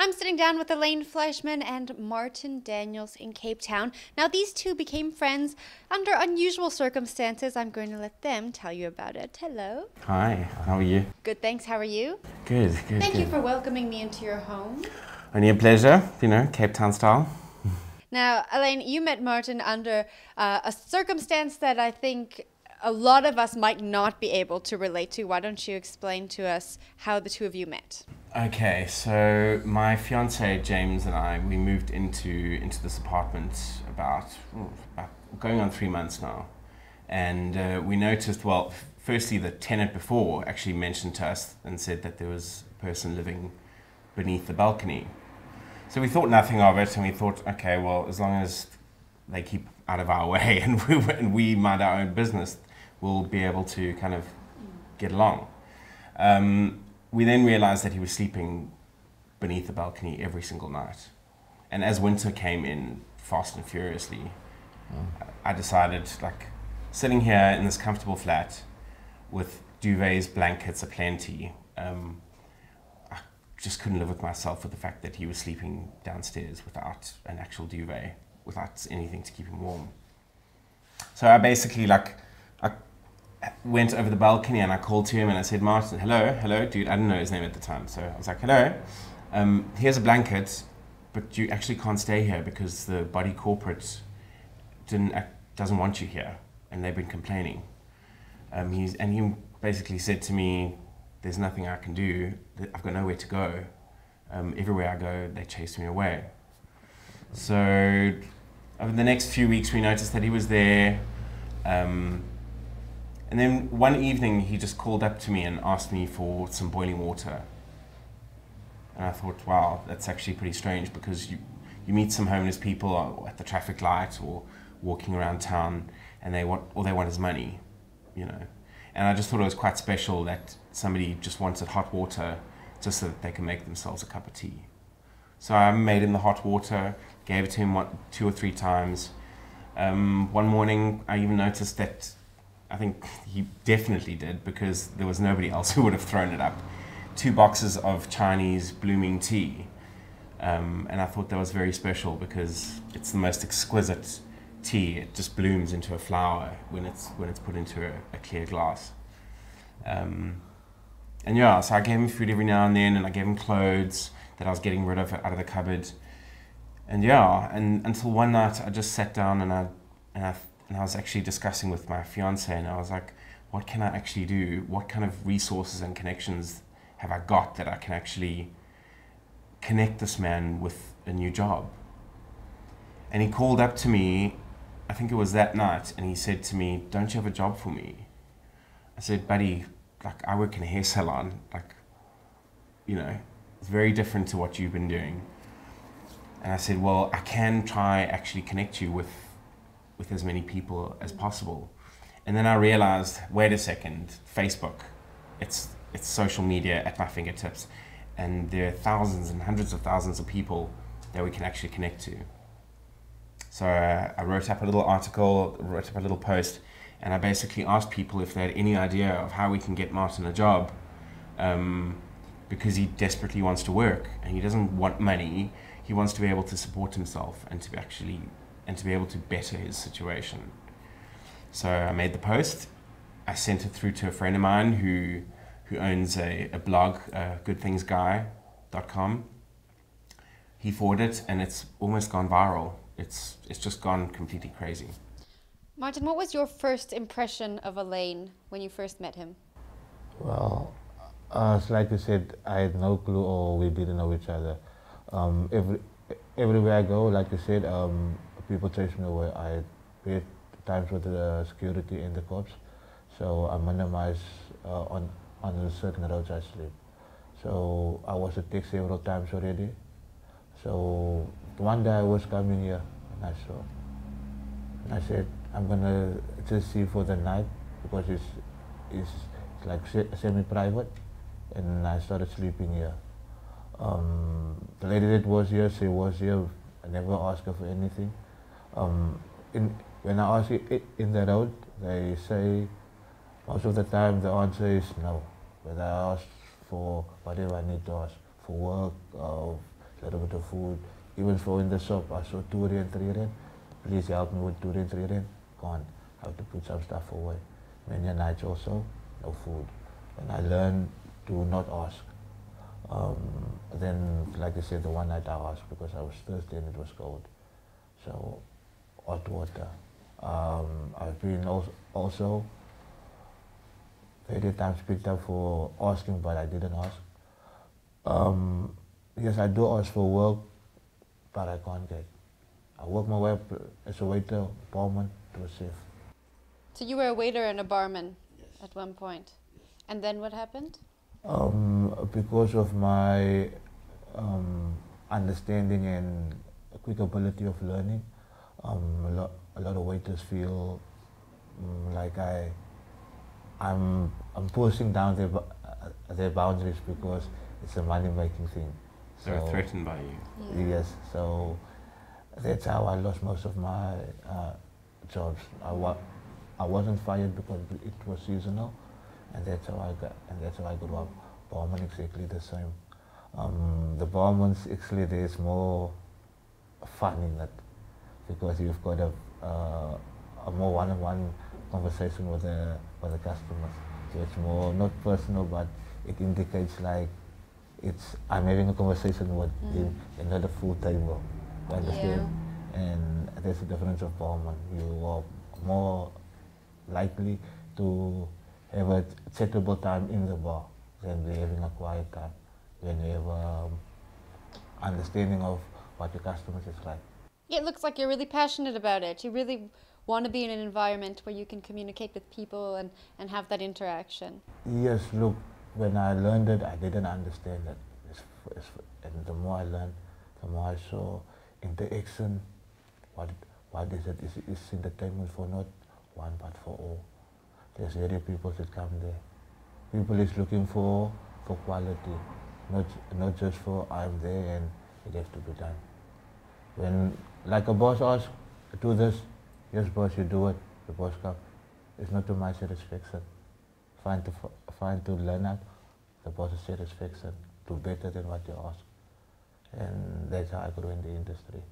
I'm sitting down with Elaine Fleischman and Martin Daniels in Cape Town. Now, these two became friends under unusual circumstances. I'm going to let them tell you about it. Hello. Hi, how are you? Good, thanks. How are you? Good. Thank you for welcoming me into your home. Only a pleasure, Cape Town style. Now, Elaine, you met Martin under a circumstance that I think a lot of us might not be able to relate to. Why don't you explain to us how the two of you met? Okay, so my fiance James and I, we moved into this apartment about going on 3 months now. And we noticed, well, firstly, the tenant before actually mentioned to us and said that there was a person living beneath the balcony. So we thought nothing of it, and we thought, okay, well, as long as they keep out of our way and we mind our own business, we'll be able to kind of get along. We then realized that he was sleeping beneath the balcony every single night. And as winter came in fast and furiously, I decided, like, sitting here in this comfortable flat with duvets, blankets aplenty, I just couldn't live with myself with the fact that he was sleeping downstairs without an actual duvet, without anything to keep him warm. So I basically, I went over the balcony and I called to him and I said, Martin, hello, dude. I didn't know his name at the time. So I was like, hello, here's a blanket, but you actually can't stay here because the body corporate doesn't want you here, and they've been complaining. He basically said to me, there's nothing I can do. I've got nowhere to go. Everywhere I go, they chase me away. So over the next few weeks, we noticed that he was there. And then one evening, he just called up to me and asked me for some boiling water. And I thought, wow, that's actually pretty strange, because you meet some homeless people at the traffic light or walking around town, and all they want is money, And I just thought it was quite special that somebody just wanted hot water just so that they can make themselves a cup of tea. So I made him the hot water, gave it to him 2 or 3 times. One morning, I even noticed that I think he definitely did, because there was nobody else who would have thrown it up. 2 boxes of Chinese blooming tea. And I thought that was very special, because it's the most exquisite tea. It just blooms into a flower when it's put into a clear glass. And yeah, so I gave him food every now and then, and I gave him clothes that I was getting rid of out of the cupboard. And yeah, and until one night I just sat down and I was actually discussing with my fiance, and I was like, what can I actually do? What kind of resources and connections have I got that I can actually connect this man with a new job? And he called up to me, I think it was that night, and he said to me, don't you have a job for me? I said, buddy, I work in a hair salon. It's very different to what you've been doing. And I said, well, I can try actually connect you with as many people as possible. And then I realized, wait a second, Facebook, it's social media at my fingertips, and there are thousands and hundreds of thousands of people that we can actually connect to. So I wrote up a little article, wrote up a little post, and I basically asked people if they had any idea of how we can get Martin a job, because he desperately wants to work, and he doesn't want money. He wants to be able to support himself and to be able to better his situation. So I made the post. I sent it through to a friend of mine who owns a blog, goodthingsguy.com. He forwarded it, and it's almost gone viral. It's just gone completely crazy. Martin, what was your first impression of Elaine when you first met him? Well, like you said, I had no clue, or we didn't know each other. Everywhere I go, like you said, people chase me away. I paid times with the security in the cops, so I minimize on the certain roads I sleep. So I was attacked several times already. So one day I was coming here and I saw. And I said, I'm gonna just see for the night, because it's like semi-private, and I started sleeping here. The lady that was here, she was here. I never asked her for anything. When I ask it in the road, they say most of the time the answer is no. But I ask for whatever I need to ask for work, food. Even for in the shop, I saw 2 rand, 3 rand. Please help me with 2 rand, 3 rand. Gone. I have to put some stuff away. Many nights also, no food. And I learned to not ask. Then, like I said, the one night I asked because I was thirsty and it was cold. So, hot water. I've been also many times picked up for asking, but I didn't ask. Yes, I do ask for work, but I can't get. I work my way up as a waiter, barman, to a chef. So you were a waiter and a barman at one point. And then what happened? Because of my understanding and quick ability of learning, a lot of waiters feel like I'm pushing down their boundaries because it's a money-making thing. They're threatened by you. Yeah. Yes, so that's how I lost most of my jobs. I wasn't fired because it was seasonal, and that's how I grew up. Barman exactly the same. The barman's actually there's more fun in it because you've got a more one-on-one conversation with the customers. So it's more not personal, but it indicates like I'm having a conversation with him and not a full table. You understand? Yeah. And there's a difference of barman. You are more likely to have a chattable time in the bar than having a quiet time. When you have understanding of what your customers is like. It looks like you're really passionate about it. You really want to be in an environment where you can communicate with people and have that interaction. Yes, look, when I learned it, I didn't understand it. And the more I learned, the more I saw interaction. What is it? It's entertainment for not one but for all. There's very people that come there. People is looking for quality, not just for I'm there and it has to be done. When like a boss asks, do this, yes boss, you do it. The boss comes. It's not to my satisfaction. Find to learn out the boss's satisfaction, do better than what you ask. And that's how I grew in the industry.